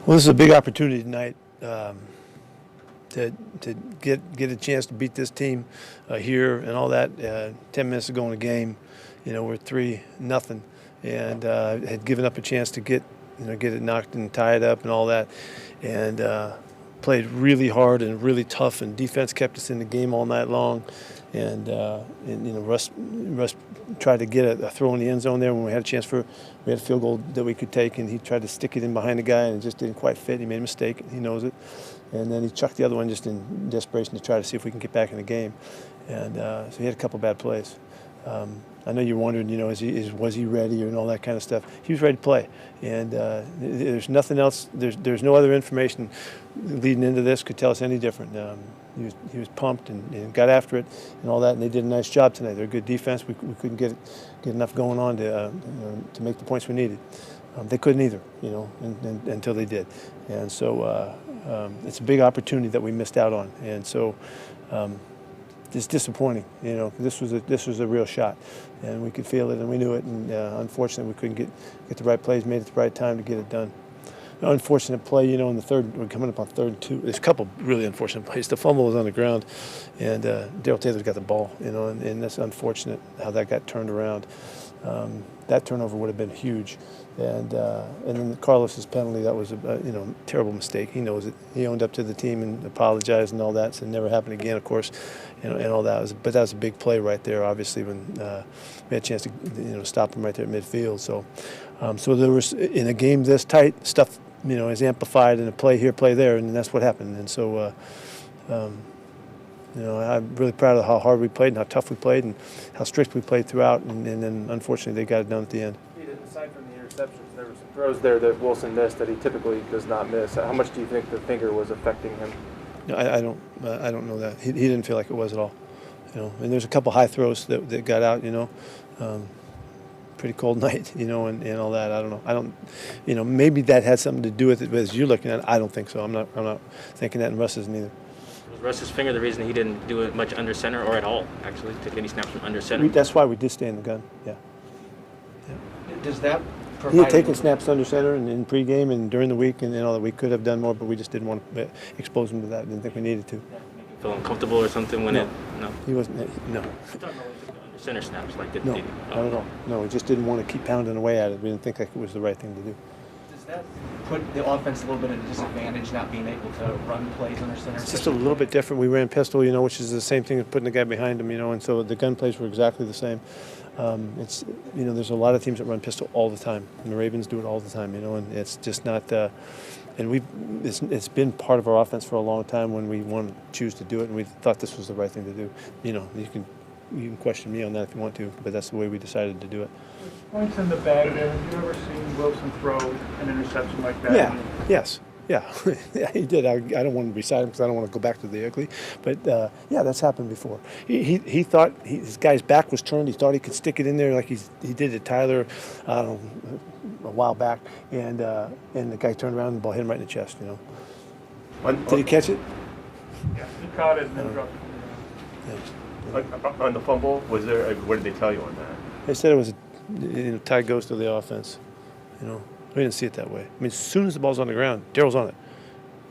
Well, this is a big opportunity tonight to get a chance to beat this team here and all that. 10 minutes ago in the game, we're 3-0, and had given up a chance to get it knocked and tied up and all that, and played really hard and really tough. And defense kept us in the game all night long, and Russ tried to get a throw in the end zone there when we had a field goal that we could take, and he tried to stick it in behind the guy, and it just didn't quite fit. He made a mistake, and he knows it. And then he chucked the other one just in desperation to try to see if we can get back in the game. And so he had a couple bad plays. I know you're wondering, was he ready and all that kind of stuff. He was ready to play, and there's nothing else. There's no other information leading into this could tell us any different. He was pumped and got after it and all that, and they did a nice job tonight. They're a good defense. We couldn't get enough going on to make the points we needed. They couldn't either, until they did, and so it's a big opportunity that we missed out on, and so. It's disappointing, This was a real shot, and we could feel it, and we knew it. And unfortunately, we couldn't get the right plays made at the right time to get it done. Unfortunate play, in the third. We're coming up on 3rd and 2. There's a couple really unfortunate plays. The fumble was on the ground, and Darrell Taylor's got the ball, and that's unfortunate how that got turned around. That turnover would have been huge, and then Carlos's penalty, that was a terrible mistake. He knows it. He owned up to the team and apologized and all that, so it never happened again, of course, and all that. But that was a big play right there, obviously, when we had a chance to stop him right there at midfield. So there was, in a game this tight, stuff is amplified in a play here, play there, and that's what happened. And so. I'm really proud of how hard we played and how tough we played and how strict we played throughout. And then, unfortunately, they got it done at the end. Aside from the interceptions, there were some throws there that Wilson missed that he typically does not miss. How much do you think the finger was affecting him? No, I don't know that. He didn't feel like it was at all. And there's a couple high throws that got out. Pretty cold night. And all that. I don't know. Maybe that had something to do with it. But as you're looking at it, I don't think so. I'm not thinking that, and Russ isn't either. Was Russ's finger the reason he didn't do it much under center, or at all, actually, take any snaps from under center? That's why we did stay in the gun, yeah. Does that provide... He had taken snaps under center and in pregame and during the week and all that. We could have done more, but we just didn't want to expose him to that. Didn't think we needed to. Make him feel uncomfortable or something when No. No? He wasn't, no. I thought no one took the under center snaps like that. No, not at all. No, we just didn't want to keep pounding away at it. We didn't think like it was the right thing to do. Does that put the offense a little bit at a disadvantage, not being able to run plays under center? It's just a little bit different. We ran pistol, which is the same thing as putting the guy behind him, and so the gun plays were exactly the same. It's there's a lot of teams that run pistol all the time, and the Ravens do it all the time, and it's just not. And it's been part of our offense for a long time when we want to choose to do it, and we thought this was the right thing to do. You can question me on that if you want to, but that's the way we decided to do it. Points in the bag there. Have you ever seen Wilson throw an interception like that? Yeah. Yes. Yeah. Yeah, he did. I don't want to recite him because I don't want to go back to the ugly. But, yeah, that's happened before. He thought his guy's back was turned. He thought he could stick it in there like he did to Tyler, I don't know, a while back. And the guy turned around and the ball hit him right in the chest, Did he catch it? Yeah, he caught it and then dropped it. Yeah. On the fumble, what did they tell you on that? They said it was tied goes to the offense. We didn't see it that way. I mean, as soon as the ball's on the ground, Darrell's on it,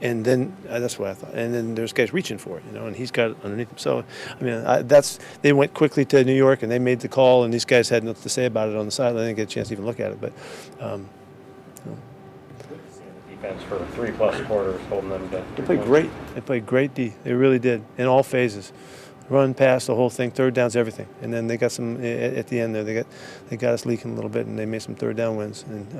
and then that's what I thought. And then there's guys reaching for it, and he's got it underneath him. So, I mean, they went quickly to New York and they made the call, and these guys had nothing to say about it on the sideline. I didn't get a chance to even look at it, but. Defense for 3+ quarters, holding them to. They played great. They played great D. They really did in all phases. Run, pass, the whole thing, third downs, everything. And then they got some at the end there. They got us leaking a little bit, and they made some third down wins and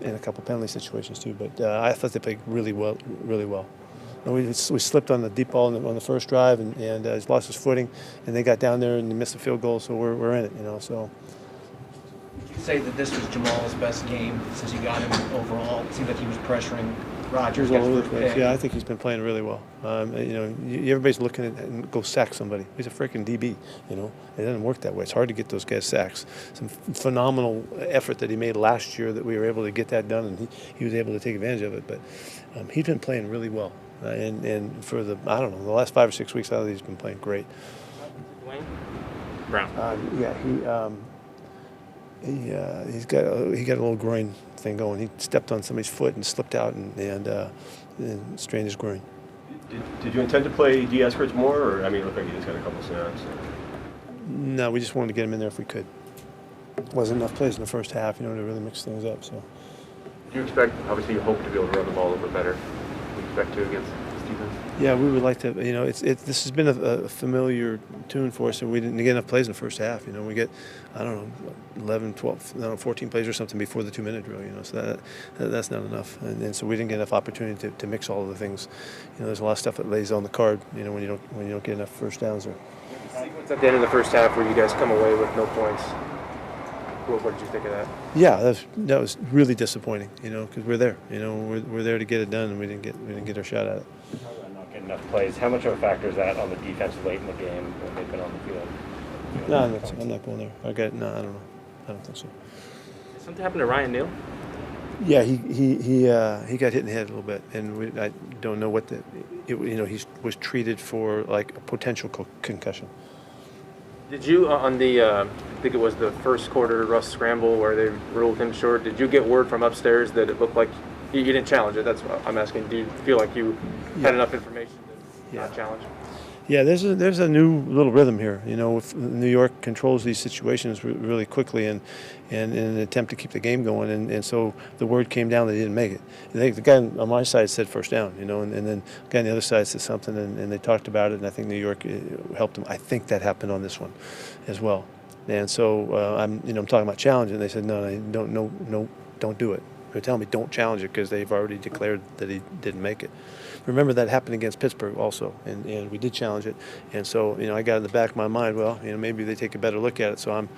a couple penalty situations too. But I thought they played really well, really well. And we slipped on the deep ball on the first drive, and he lost his footing, and they got down there and they missed the field goal. So we're in it, So. Would you say that this was Jamal's best game since you got him overall? It seemed like he was pressuring Rodgers. All over the place. Yeah, I think he's been playing really well. Everybody's looking at and go sack somebody. He's a freaking DB. It doesn't work that way. It's hard to get those guys sacks. Some phenomenal effort that he made last year that we were able to get that done, and he was able to take advantage of it. But he's been playing really well, and for the last 5 or 6 weeks, I think he's been playing great. Dwayne Brown. Yeah, He got a little groin thing going. He stepped on somebody's foot and slipped out and strained his groin. Did you intend to play D. Eskridge more, or I mean, it looked like he just got a couple snaps? No, we just wanted to get him in there if we could. Wasn't enough plays in the first half, to really mix things up. So. Do you expect? Obviously, you hope to be able to run the ball a little bit better. Do you expect to against Stevens? Yeah, we would like to. This has been a familiar tune for us, and we didn't get enough plays in the first half. We get, 11, 12, 14 plays or something before the 2-minute drill. So that's not enough, and so we didn't get enough opportunity to mix all of the things. There's a lot of stuff that lays on the card. When you don't get enough first downs or. Sequence at the end of the first half where you guys come away with no points. What did you think of that? Yeah, that was really disappointing. Because we're there. We're there to get it done, and we didn't get our shot at it. Not getting enough plays. How much of a factor is that on the defense late in the game when they've been on the field? No, I'm not going there. I don't know. I don't think so. Did something happen to Ryan Neal? Yeah, he got hit in the head a little bit, and I don't know what he was treated for like a potential concussion. Did you on the I think it was the first quarter Russ scramble where they ruled him short? Did you get word from upstairs that it looked like you didn't challenge it? That's what I'm asking. Do you feel like you had enough information to not challenge? Yeah, there's a new little rhythm here. If New York controls these situations really quickly and in an attempt to keep the game going, and so the word came down that he didn't make it. I think the guy on my side said first down, and then the guy on the other side said something, and they talked about it, and I think New York helped him. I think that happened on this one as well. And so I'm talking about challenging. They said no, don't do it. They're telling me don't challenge it because they've already declared that he didn't make it. Remember that happened against Pittsburgh also, and we did challenge it. And so I got in the back of my mind, well, maybe they take a better look at it. So I'm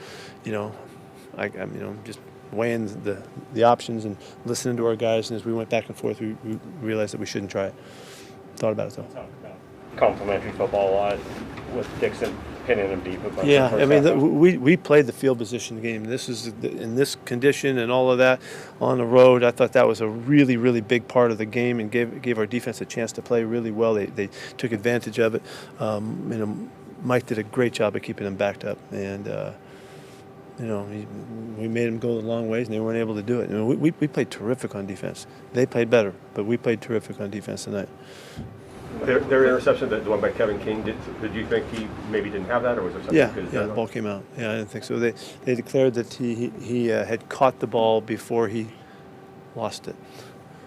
just weighing the options and listening to our guys. And as we went back and forth, we realized that we shouldn't try it. Thought about it though. Talk about complementary football a lot with Dixon pinning him deep. Yeah, we played the field position game. This is in this condition and all of that on the road. I thought that was a really, really big part of the game and gave our defense a chance to play really well. They took advantage of it. Mike did a great job of keeping them backed up, and we made them go the long ways, and they weren't able to do it. We played terrific on defense. They played better, but we played terrific on defense tonight. Their interception, the one by Kevin King, did you think he maybe didn't have that, or was there something? Yeah, the ball came out. Yeah, I didn't think so. They declared that he had caught the ball before he lost it.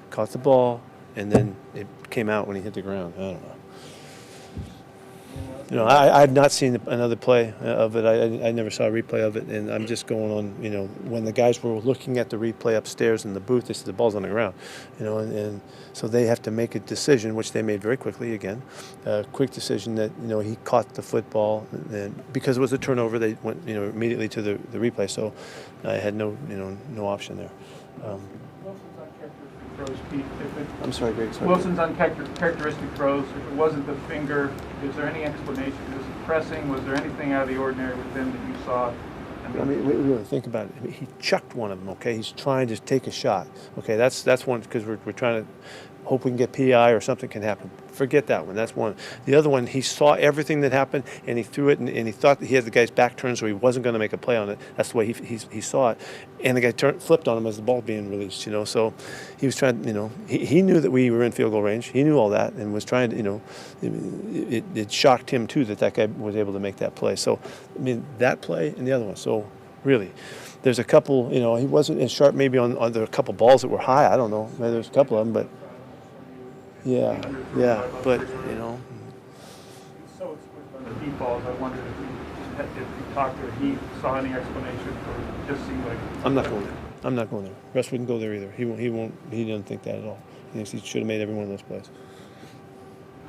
Caught the ball, and then it came out when he hit the ground. I don't know. I had not seen another play of it. I never saw a replay of it, and I'm just going on. When the guys were looking at the replay upstairs in the booth, they said the ball's on the ground. And so they have to make a decision, which they made very quickly. Again, a quick decision that he caught the football, and because it was a turnover, they went immediately to the replay. So I had no option there. Throws, Pete. I'm sorry, Greg. Sorry. Wilson's uncharacteristic throws. If it wasn't the finger, is there any explanation? Was it pressing? Was there anything out of the ordinary with them that you saw? We really think about it. He chucked one of them. Okay, he's trying to take a shot. Okay, that's one because we're trying to hope we can get PI or something can happen. Forget that one. That's one. The other one, he saw everything that happened and he threw it and he thought that he had the guy's back turned so he wasn't going to make a play on it. That's the way he saw it. And the guy flipped on him as the ball being released. So he was trying. He knew that we were in field goal range. He knew all that and was trying to. It shocked him too that guy was able to make that play. So that play and the other one. So really. There's a couple. He wasn't as sharp maybe on there were a couple balls that were high. I don't know. Maybe there's a couple of them, but. Yeah, but So it's on the deep balls. I wondered if you talked to he saw any explanation for just seemed like. I'm not going there. Russ wouldn't go there either. He won't. He doesn't think that at all. He thinks he should have made every one of those plays.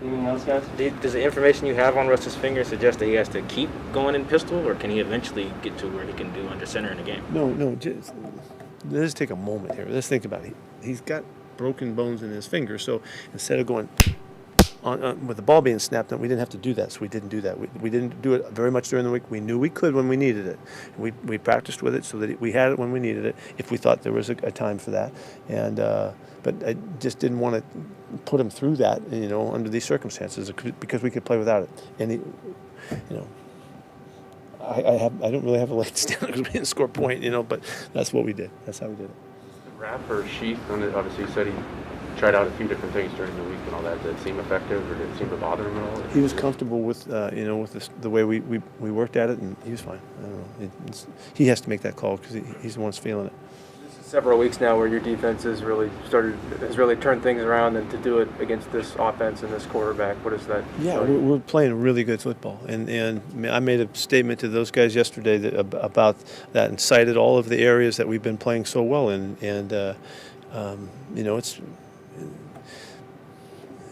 Anything else, guys? Does the information you have on Russ's finger suggest that he has to keep going in pistol, or can he eventually get to where he can do under center in the game? No. Let's take a moment here. Let's think about it. He's got broken bones in his finger, so instead of going on with the ball being snapped on, we didn't have to do that, so we didn't do that. We didn't do it very much during the week. We knew we could when we needed it. We practiced with it so that we had it when we needed it, if we thought there was a time for that. And but I just didn't want to put him through that, under these circumstances, because we could play without it. And I don't really have a leg to stand on because we didn't score a point, but that's what we did. That's how we did it. Wrap or sheath on it, obviously you said he tried out a few different things during the week and all that. Did it seem effective or did it seem to bother him at all? He was comfortable with, with the way we worked at it, and he was fine. I don't know. He has to make that call because he's the one that's feeling it. Several weeks now where your defense has really turned things around, and to do it against this offense and this quarterback, what is that? Yeah, we're playing really good football, and I made a statement to those guys yesterday about that and cited all of the areas that we've been playing so well in, and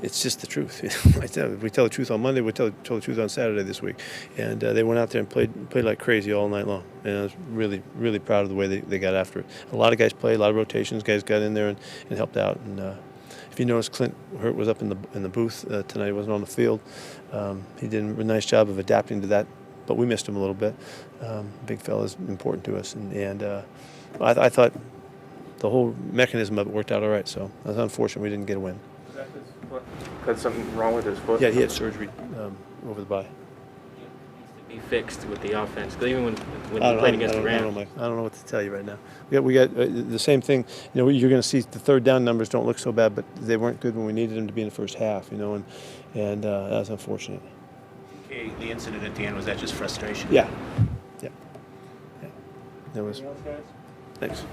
it's just the truth. We tell the truth on Monday, we tell the truth on Saturday this week. And they went out there and played like crazy all night long. And I was really, really proud of the way they got after it. A lot of guys played, a lot of rotations. Guys got in there and helped out. And if you notice, Clint Hurt was up in the booth tonight. He wasn't on the field. He did a nice job of adapting to that, but we missed him a little bit. Big fella's important to us. And I thought the whole mechanism of it worked out all right. So it was unfortunate we didn't get a win. Had something wrong with his foot? Yeah, he had surgery over the bye. Needs to be fixed with the offense. 'Cause even when you played against the Rams. I don't know what to tell you right now. We got the same thing. You're going to see the third down numbers don't look so bad, but they weren't good when we needed them to be in the first half. And that was unfortunate. Okay, the incident at the end, was that just frustration? Yeah. There was. Anything else, guys? Thanks.